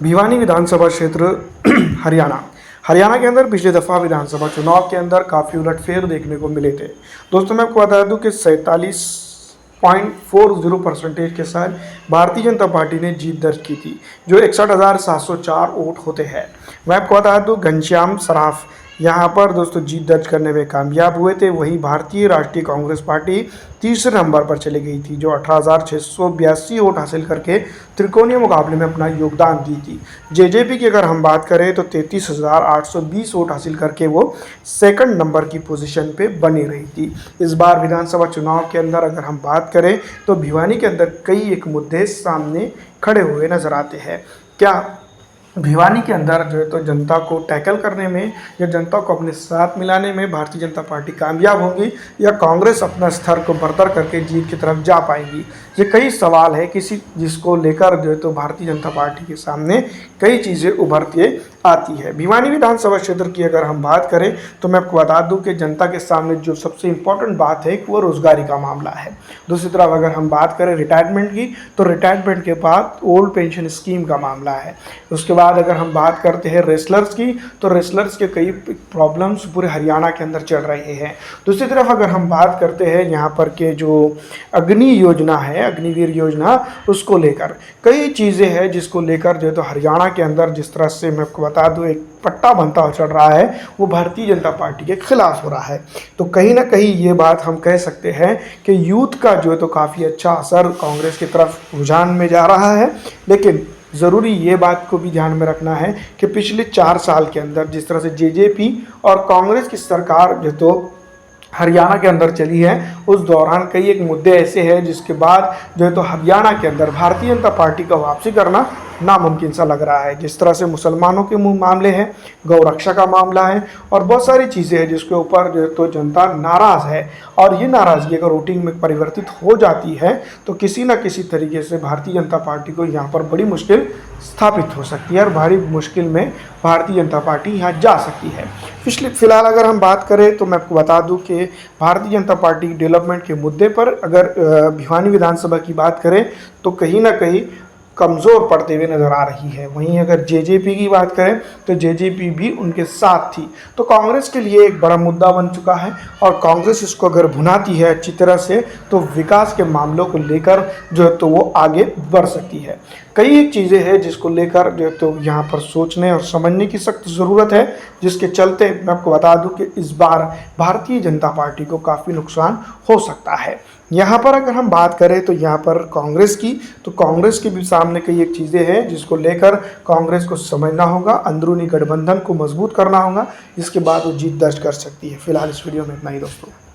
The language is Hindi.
भिवानी विधानसभा क्षेत्र हरियाणा हरियाणा के अंदर पिछले दफ़ा विधानसभा चुनाव के अंदर काफ़ी उलटफेर देखने को मिले थे। दोस्तों मैं आपको बता दूं कि 47.40% के साथ भारतीय जनता पार्टी ने जीत दर्ज की थी, जो 61,704 वोट होते हैं। मैं आपको बता दूं घनश्याम सराफ यहाँ पर दोस्तों जीत दर्ज करने में कामयाब हुए थे। वहीं भारतीय राष्ट्रीय कांग्रेस पार्टी तीसरे नंबर पर चली गई थी, जो 18,682 वोट हासिल करके त्रिकोणीय मुकाबले में अपना योगदान दी थी। जेजेपी की अगर हम बात करें तो 33,820 वोट हासिल करके वो सेकंड नंबर की पोजीशन पे बनी रही थी। इस बार विधानसभा चुनाव के अंदर अगर हम बात करें तो भिवानी के अंदर कई एक मुद्दे सामने खड़े हुए नजर आते हैं। क्या भिवानी के अंदर जो है तो जनता को टैकल करने में या जनता को अपने साथ मिलाने में भारतीय जनता पार्टी कामयाब होगी या कांग्रेस अपना स्तर को बरतर करके जीत की तरफ जा पाएगी? ये कई सवाल है जिसको लेकर जो है तो भारतीय जनता पार्टी के सामने कई चीज़ें उभर के आती है। भिवानी विधानसभा क्षेत्र की अगर हम बात करें तो मैं आपको बता दूं कि जनता के सामने जो सबसे इम्पोर्टेंट बात है वो रोजगारी का मामला है। दूसरी तरफ अगर हम बात करें रिटायरमेंट की तो रिटायरमेंट के बाद ओल्ड पेंशन स्कीम का मामला है। उसके बाद अगर हम बात करते हैं रेसलर्स की तो रेसलर्स के कई प्रॉब्लम्स पूरे हरियाणा के अंदर चल रहे हैं। दूसरी तरफ अगर हम बात करते हैं यहाँ पर के जो अग्नि योजना है, अग्निवीर योजना, उसको लेकर कई चीज़ें हैं जिसको लेकर जो है तो हरियाणा के अंदर जिस तरह से मैं आपको बता दूं एक पट्टा बनता हुआ चल रहा है वो भारतीय जनता पार्टी के खिलाफ हो रहा है। तो कहीं ना कहीं ये बात हम कह सकते हैं कि यूथ का जो है तो काफ़ी अच्छा असर कांग्रेस की तरफ रुझान में जा रहा है। लेकिन ज़रूरी ये बात को भी ध्यान में रखना है कि पिछले 4 साल के अंदर जिस तरह से जेजेपी और कांग्रेस की सरकार जो तो हरियाणा के अंदर चली है, उस दौरान कई एक मुद्दे ऐसे हैं जिसके बाद जो है तो हरियाणा के अंदर भारतीय जनता पार्टी का वापसी करना नामुमकिन सा लग रहा है। जिस तरह से मुसलमानों के मामले हैं, गौरक्षा का मामला है और बहुत सारी चीज़ें हैं जिसके ऊपर जो है तो जनता नाराज़ है। और ये नाराज़गी अगर वोटिंग में परिवर्तित हो जाती है तो किसी न किसी तरीके से भारतीय जनता पार्टी को यहाँ पर बड़ी मुश्किल स्थापित हो सकती है और भारी मुश्किल में भारतीय जनता पार्टी यहाँ जा सकती है। फिलहाल अगर हम बात करें तो मैं आपको बता दूं कि भारतीय जनता पार्टी डेवलपमेंट के मुद्दे पर अगर भिवानी विधानसभा की बात करें तो कहीं ना कहीं कमज़ोर पड़ते हुए नज़र आ रही है। वहीं अगर जेजेपी की बात करें तो जेजेपी भी उनके साथ थी। तो कांग्रेस के लिए एक बड़ा मुद्दा बन चुका है और कांग्रेस इसको अगर भुनाती है अच्छी तरह से तो विकास के मामलों को लेकर जो है तो वो आगे बढ़ सकती है। कई एक चीज़ें हैं जिसको लेकर जो है तो यहाँ पर सोचने और समझने की सख्त ज़रूरत है, जिसके चलते मैं आपको बता दूं कि इस बार भारतीय जनता पार्टी को काफ़ी नुकसान हो सकता है। यहाँ पर अगर हम बात करें तो यहाँ पर कांग्रेस की तो कांग्रेस के भी सामने कई एक चीज़ें हैं जिसको लेकर कांग्रेस को समझना होगा, अंदरूनी गठबंधन को मजबूत करना होगा, इसके बाद वो जीत दर्ज कर सकती है। फिलहाल इस वीडियो में इतना ही दोस्तों।